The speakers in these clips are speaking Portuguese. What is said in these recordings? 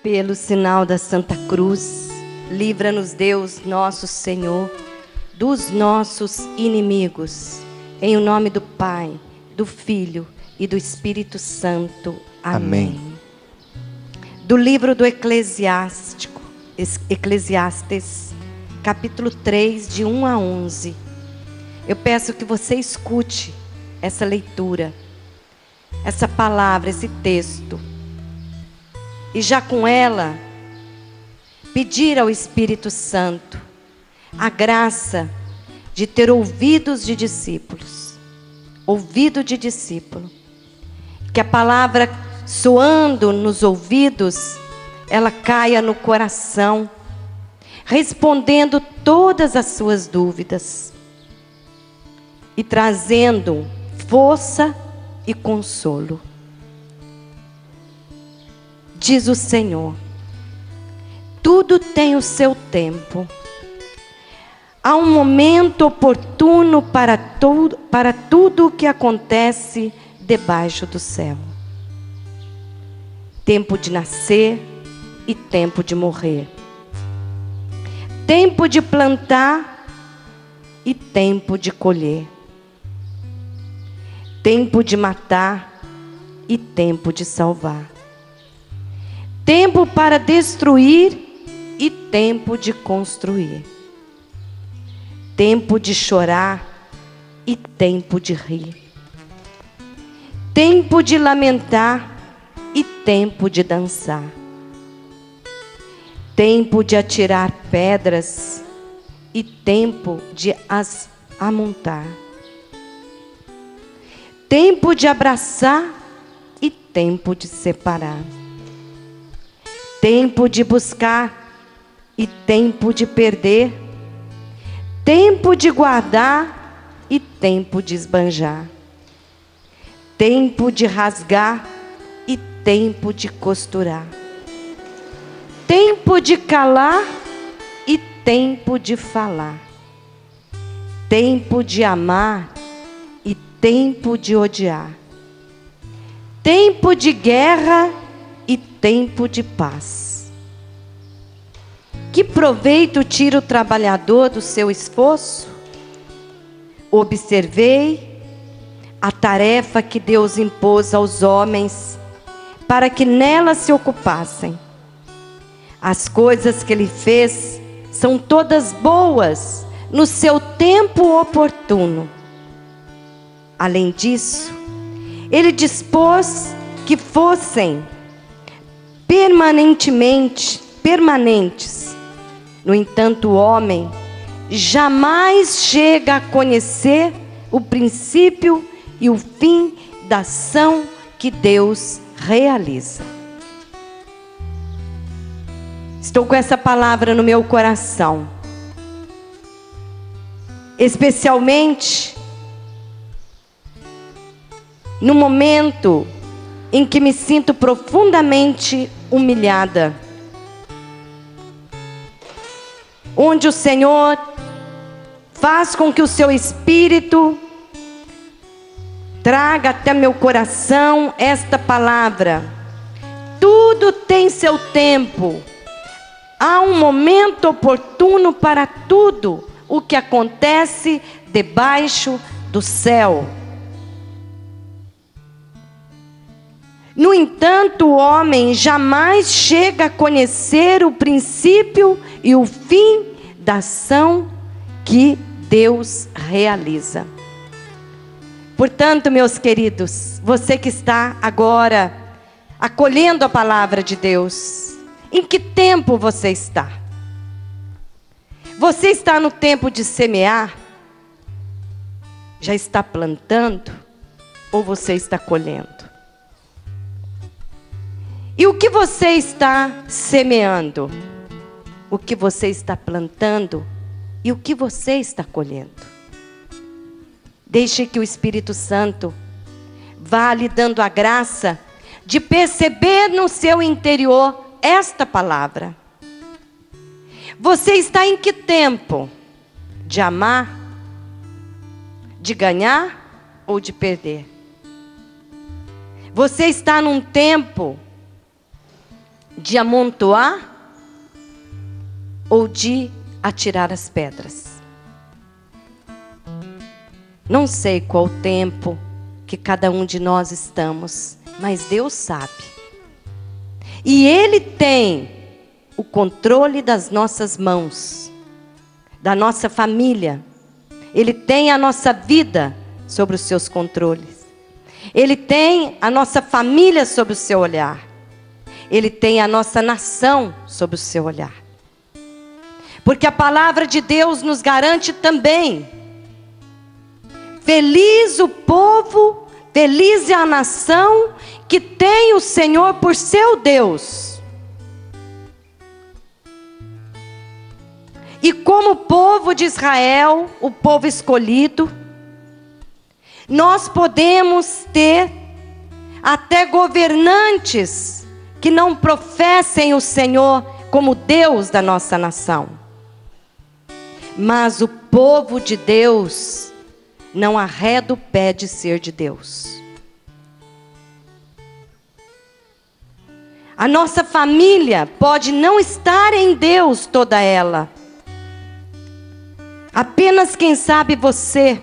Pelo sinal da Santa Cruz, livra-nos Deus, nosso Senhor, dos nossos inimigos. Em o nome do Pai, do Filho e do Espírito Santo. Amém. Do livro do Eclesiastes, capítulo 3, de 1 a 11. Eu peço que você escute essa leitura, essa palavra, esse texto. E já com ela, pedir ao Espírito Santo a graça de ter ouvidos de discípulos. Ouvido de discípulo. Que a palavra soando nos ouvidos, ela caia no coração, respondendo todas as suas dúvidas. E trazendo força e consolo. Diz o Senhor: tudo tem o seu tempo. Há um momento oportuno para tudo o que acontece debaixo do céu. Tempo de nascer e tempo de morrer. Tempo de plantar e tempo de colher. Tempo de matar e tempo de salvar. Tempo para destruir e tempo de construir. Tempo de chorar e tempo de rir. Tempo de lamentar e tempo de dançar. Tempo de atirar pedras e tempo de as amontar. Tempo de abraçar e tempo de separar. Tempo de buscar e tempo de perder. Tempo de guardar e tempo de esbanjar. Tempo de rasgar e tempo de costurar. Tempo de calar e tempo de falar. Tempo de amar e tempo de odiar. Tempo de guerra e tempo de paz. Que proveito tira o trabalhador do seu esforço? Observei a tarefa que Deus impôs aos homens para que nela se ocupassem. As coisas que Ele fez são todas boas no seu tempo oportuno. Além disso, Ele dispôs que fossem permanentes. No entanto, o homem jamais chega a conhecer o princípio e o fim da ação que Deus realiza. Estou com essa palavra no meu coração, especialmente no momento em que me sinto profundamente humilhada, onde o Senhor faz com que o seu Espírito traga até meu coração esta palavra. Tudo tem seu tempo. Há um momento oportuno para tudo o que acontece debaixo do céu. No entanto, o homem jamais chega a conhecer o princípio e o fim da ação que Deus realiza. Portanto, meus queridos, você que está agora acolhendo a palavra de Deus, em que tempo você está? Você está no tempo de semear? Já está plantando? Ou você está colhendo? E o que você está semeando? O que você está plantando? E o que você está colhendo? Deixe que o Espírito Santo vá lhe dando a graça de perceber no seu interior esta palavra. Você está em que tempo? De amar? De ganhar ou de perder? Você está num tempo de amontoar ou de atirar as pedras? Não sei qual tempo que cada um de nós estamos, mas Deus sabe. E Ele tem o controle das nossas mãos, da nossa família. Ele tem a nossa vida sobre os seus controles. Ele tem a nossa família sob o seu olhar. Ele tem a nossa nação sob o seu olhar. Porque a palavra de Deus nos garante também: feliz o povo, feliz é a nação que tem o Senhor por seu Deus. E como povo de Israel, o povo escolhido, nós podemos ter até governantes que não professem o Senhor como Deus da nossa nação. Mas o povo de Deus não arreda o pé de ser de Deus. A nossa família pode não estar em Deus toda ela. Apenas quem sabe você.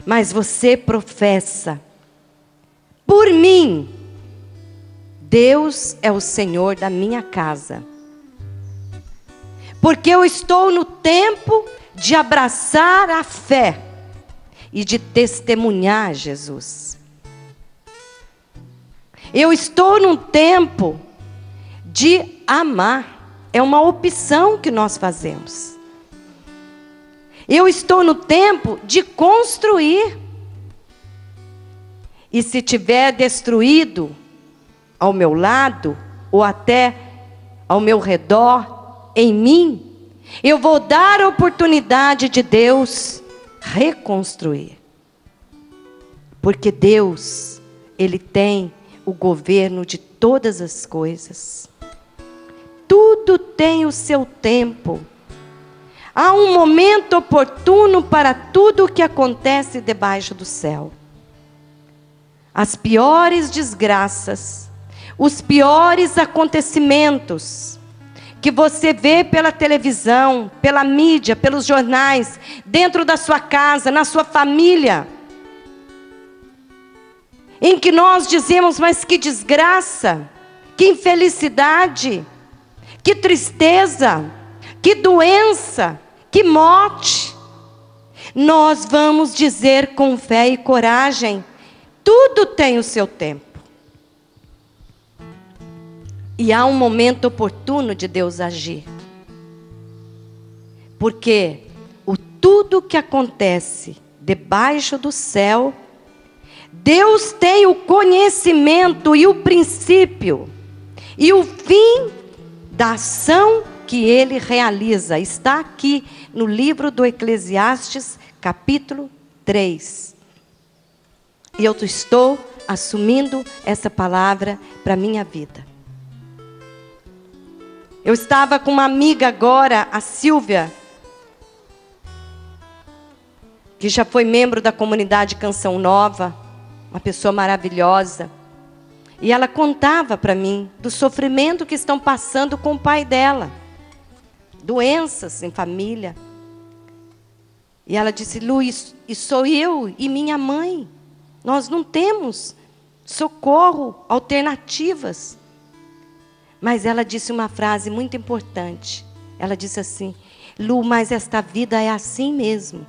Mas você professa: por mim, Deus é o Senhor da minha casa. Porque eu estou no tempo de abraçar a fé e de testemunhar Jesus. Eu estou num tempo de amar. É uma opção que nós fazemos. Eu estou no tempo de construir. E se tiver destruído ao meu lado, ou até ao meu redor, em mim, eu vou dar a oportunidade de Deus reconstruir. Porque Deus, Ele tem o governo de todas as coisas. Tudo tem o seu tempo. Há um momento oportuno para tudo o que acontece debaixo do céu. As piores desgraças, os piores acontecimentos que você vê pela televisão, pela mídia, pelos jornais, dentro da sua casa, na sua família, em que nós dizemos: mas que desgraça, que infelicidade, que tristeza, que doença, que morte. Nós vamos dizer com fé e coragem: tudo tem o seu tempo. E há um momento oportuno de Deus agir. Porque tudo que acontece debaixo do céu, Deus tem o conhecimento e o princípio e o fim da ação que Ele realiza. Está aqui no livro do Eclesiastes, capítulo 3. E eu estou assumindo essa palavra para a minha vida. Eu estava com uma amiga agora, a Silvia, que já foi membro da comunidade Canção Nova, uma pessoa maravilhosa. E ela contava para mim do sofrimento que estão passando com o pai dela. Doenças em família. E ela disse: Lu, e sou eu e minha mãe. Nós não temos socorro, alternativas. Mas ela disse uma frase muito importante. Ela disse assim: Lu, mas esta vida é assim mesmo.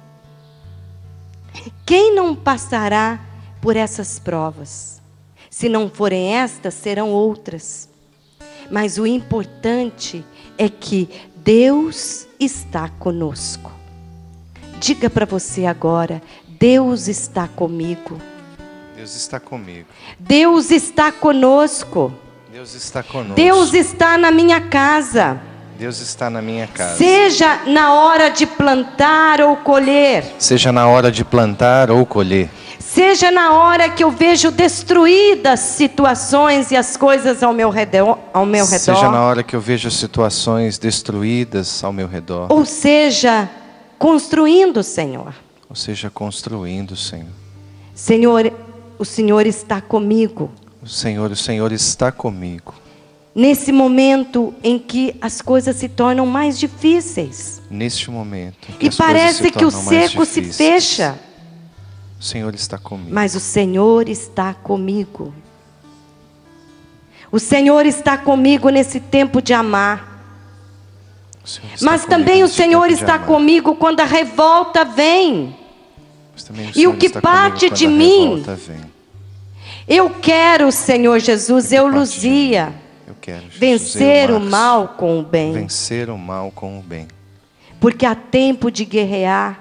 Quem não passará por essas provas? Se não forem estas, serão outras. Mas o importante é que Deus está conosco. Diga para você agora: Deus está comigo. Deus está comigo. Deus está conosco. Deus está conosco. Deus está na minha casa. Deus está na minha casa. Seja na hora de plantar ou colher. Seja na hora de plantar ou colher. Seja na hora que eu vejo destruídas situações e as coisas ao meu redor. Seja na hora que eu vejo situações destruídas ao meu redor. Ou seja, construindo, Senhor. Ou seja, construindo, Senhor. Senhor, o Senhor está comigo. O Senhor está comigo. nesse momento em que as coisas se tornam mais difíceis. Neste momento, que E as coisas parece se que o tornam mais cerco se difíceis, fecha. o Senhor está comigo. Mas o Senhor está comigo. O Senhor está comigo nesse tempo de amar. O Senhor está Mas comigo também o nesse Senhor tempo de está amar. comigo quando a revolta vem. Mas também E Senhor o que está comigo parte quando de a mim, revolta vem. Eu quero, Senhor Jesus, eu, parte de Luzia, mim. Eu quero, Jesus, vencer eu, o Márcio, mal com o bem. vencer o mal com o bem. Porque há tempo de guerrear,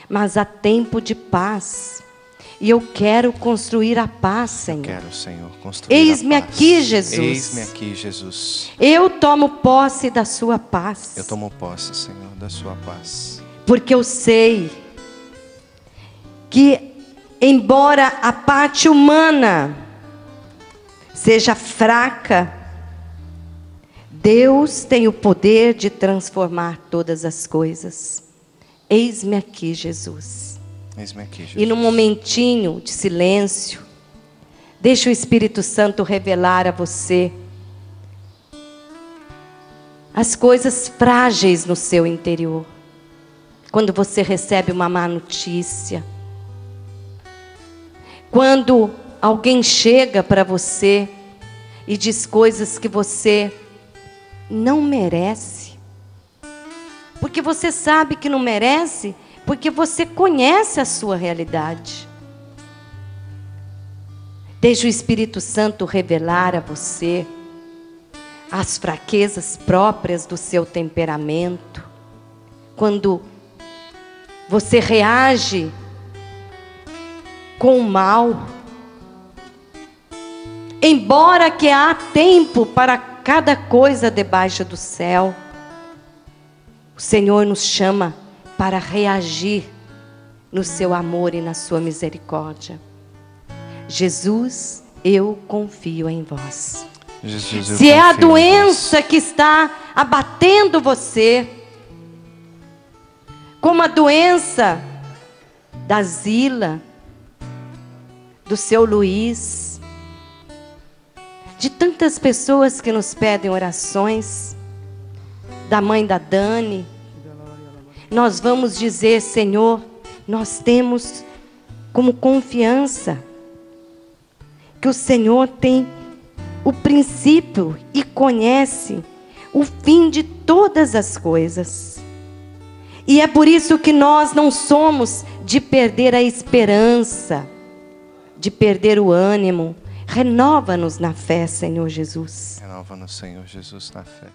mas há tempo de paz. E eu quero construir a paz, Senhor. Quero, Senhor, construir Eis-me a paz. aqui, Jesus. Eis-me aqui, Jesus. Eu tomo posse da sua paz. Eu tomo posse, Senhor, da sua paz. Porque eu sei que, embora a parte humana seja fraca, Deus tem o poder de transformar todas as coisas. Eis-me aqui, Jesus. Eis-me aqui, Jesus. E num momentinho de silêncio, deixa o Espírito Santo revelar a você as coisas frágeis no seu interior. Quando você recebe uma má notícia, quando alguém chega para você e diz coisas que você não merece, porque você sabe que não merece, porque você conhece a sua realidade. Deixe o Espírito Santo revelar a você as fraquezas próprias do seu temperamento. Quando você reage com o mal, embora que há tempo para cada coisa debaixo do céu, o Senhor nos chama para reagir no seu amor e na sua misericórdia. Jesus, eu confio em vós. Jesus, eu Se é a confio em doença que está abatendo você, como a doença da Zila, do seu Luiz, de tantas pessoas que nos pedem orações, da mãe da Dani, nós vamos dizer: Senhor, nós temos como confiança que o Senhor tem o princípio e conhece o fim de todas as coisas. E é por isso que nós não somos de perder a esperança, de perder o ânimo. Renova-nos na fé, Senhor Jesus. Renova-nos, Senhor Jesus, na fé.